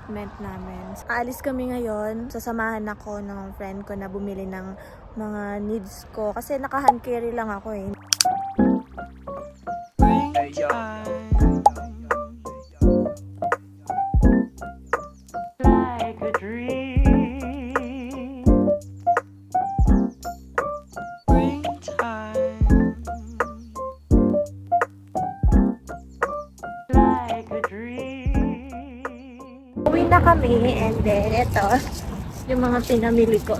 apartment namin. Aalis kami ngayon. Sasamahan ako ng friend ko na bumili ng mga needs ko. Kasi naka-hand carry lang ako eh. Like a dream. Springtime. Like a dream. Uwi na kami and then ito yung mga pinamili ko.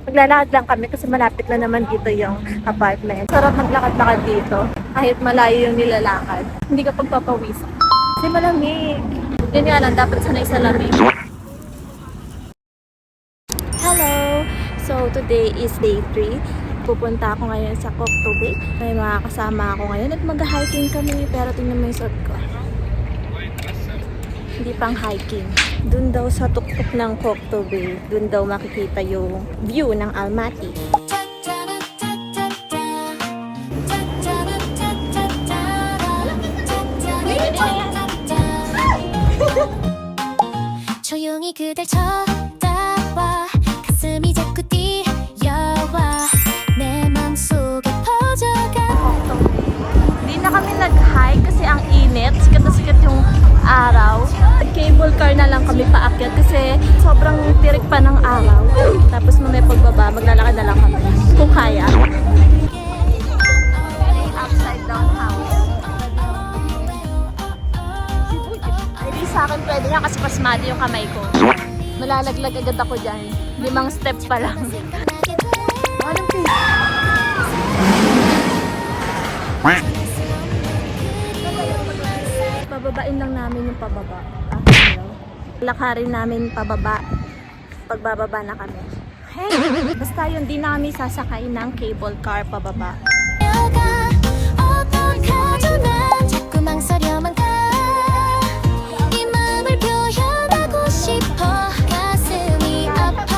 Maglalakad lang kami kasi malapit lang naman dito yung apartment. Sarap maglakad-lakad dito. Kahit malayo yung nilalakad. Hindi ka pagpapawisan. Kasi malamig. Yun nga lang, dapat sanay sa lamig. Hello! So, today is day 3. Pupunta ako ngayon sa Cocteau Bay. May mga kasama ako ngayon at mag-hiking kami. Pero tingnan mo yung suot ko. Hindi pang hiking. Doon daw sa tuktok ng Cocteau Bay, doon daw makikita yung view ng Almaty. 조용히 그댈 쳐다봐 가슴이 자꾸 뛰어와 내 맘속에 퍼져가. Hindi na kami nag-hike kasi ang init. Sikat na sikat yung araw. Cable car na lang kami paakyat kasi sobrang tirik pa ng araw. Tapos mamaya pagbaba, maglalakad na lang kami. Kung kaya. Upside down house. Hindi sa akin pwede nga kasi pasmado yung kamay ko. Malalaglag agad ako dyan. 5 steps pa lang. Anong Pababain lang namin yung pababa. Lakarin namin pababa. Pagbababa na kami. Hey! Basta yun, di namin sasakay ng cable car pababa. 어떤 가도 난 자꾸 망설여만 가 이 마음을 표현하고 싶어 가슴이 아파.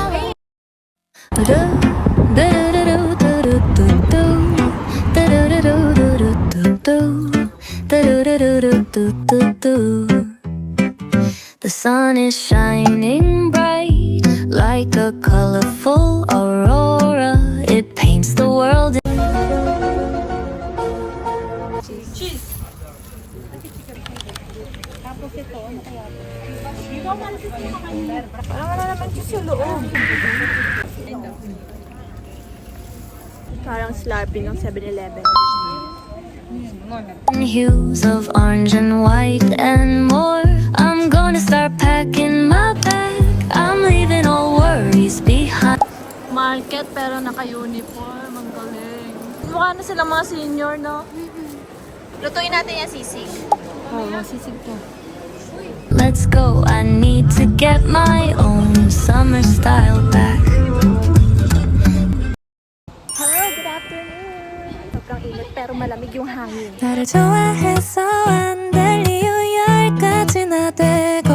The sun is shining bright like a colorful aurora. It paints the world. Cheese! Tapos ito, ano kaya? Parang wala naman cheese yung loob. Parang Slurpee ng 7-Eleven. Hues of orange and white and more. I'm gonna start packing my bag. I'm leaving all worries behind. Market pero naka-uniform. Ang galing. Mukha na sila mga senior, no? Lutuin natin yung sisig. Oo, sisig to. Let's go. I need to get my own summer style back. Hello, good afternoon. Sobrang init pero malamig yung hangin. 나를 좋아해서 안 될 이유 10가지나 되고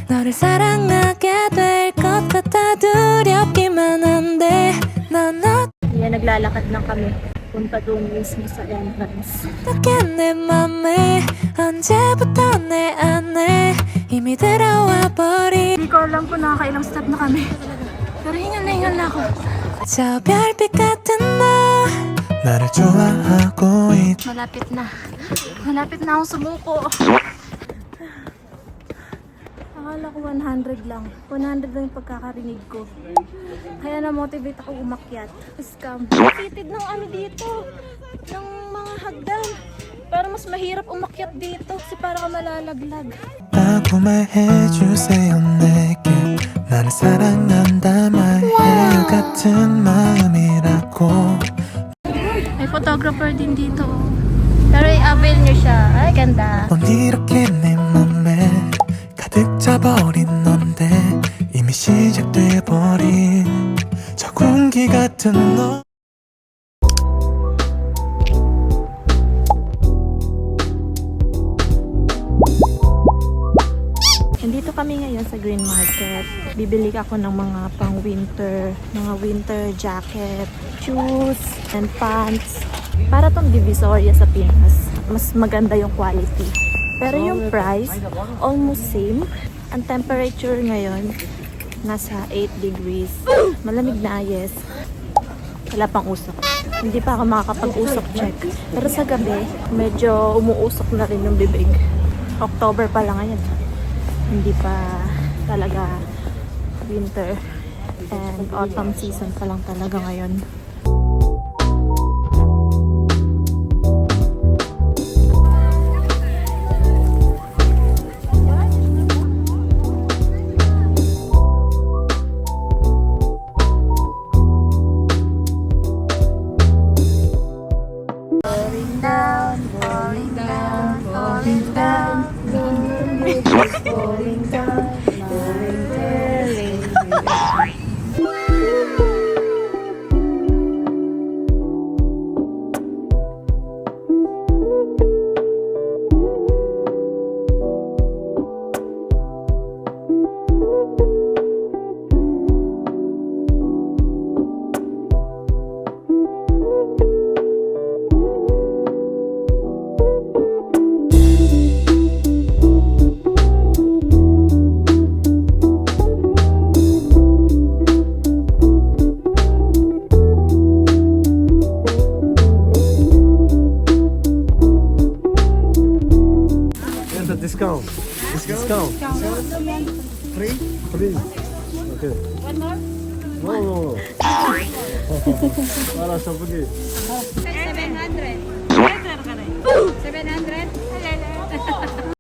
너를 사랑하게 될 것 같아 두렵기만 한데 난 Kaya naglalakad lang kami. Punta doon mismo sa entrance. 어떻게 내 맘에 언제부터 내 안에 이미 들어와 버린 Hindi ko alam kung nakakailang step na kami. Pero hingal na ako. 저 별빛 같은 너 나를 좋아하고 있 Malapit na. Malapit na akong sumuko. Akala ko 100 lang. 100 lang yung pagkakarinig ko. Kaya na-motivate ako umakyat. Scam. Fitted ng ano dito. Ng mga hagdan. Para mas mahirap umakyat dito. Kasi para ka malalaglag. 라고 말해주세요 내게 나를 사랑한다 말해요 같은 마음이라고 May photographer din dito. Pero i-avail nyo siya. Ay, ganda. 넌 이렇게 내 맘에 가득 차버린 넌데 이미 시작돼버린 저 공기 같은 너 Nandito kami ngayon sa Green Market. Bibili ako ng mga pang-winter, mga winter jacket, shoes, and pants. Para tong Divisoria sa Pinas. Mas maganda yung quality. Pero yung price, almost same. Ang temperature ngayon, nasa 8 degrees. Malamig na, yes. Wala pang usok. Hindi pa ako makakapag-usok check. Pero sa gabi, medyo umuusok na rin yung bibig. October pa lang ngayon. Hindi pa talaga winter and autumn season pa lang talaga ngayon. Falling down, falling down, falling down, falling down, falling down, Discount. Discount. Free? Free. Okay. One more? No. Para sa pagi. 700. 700?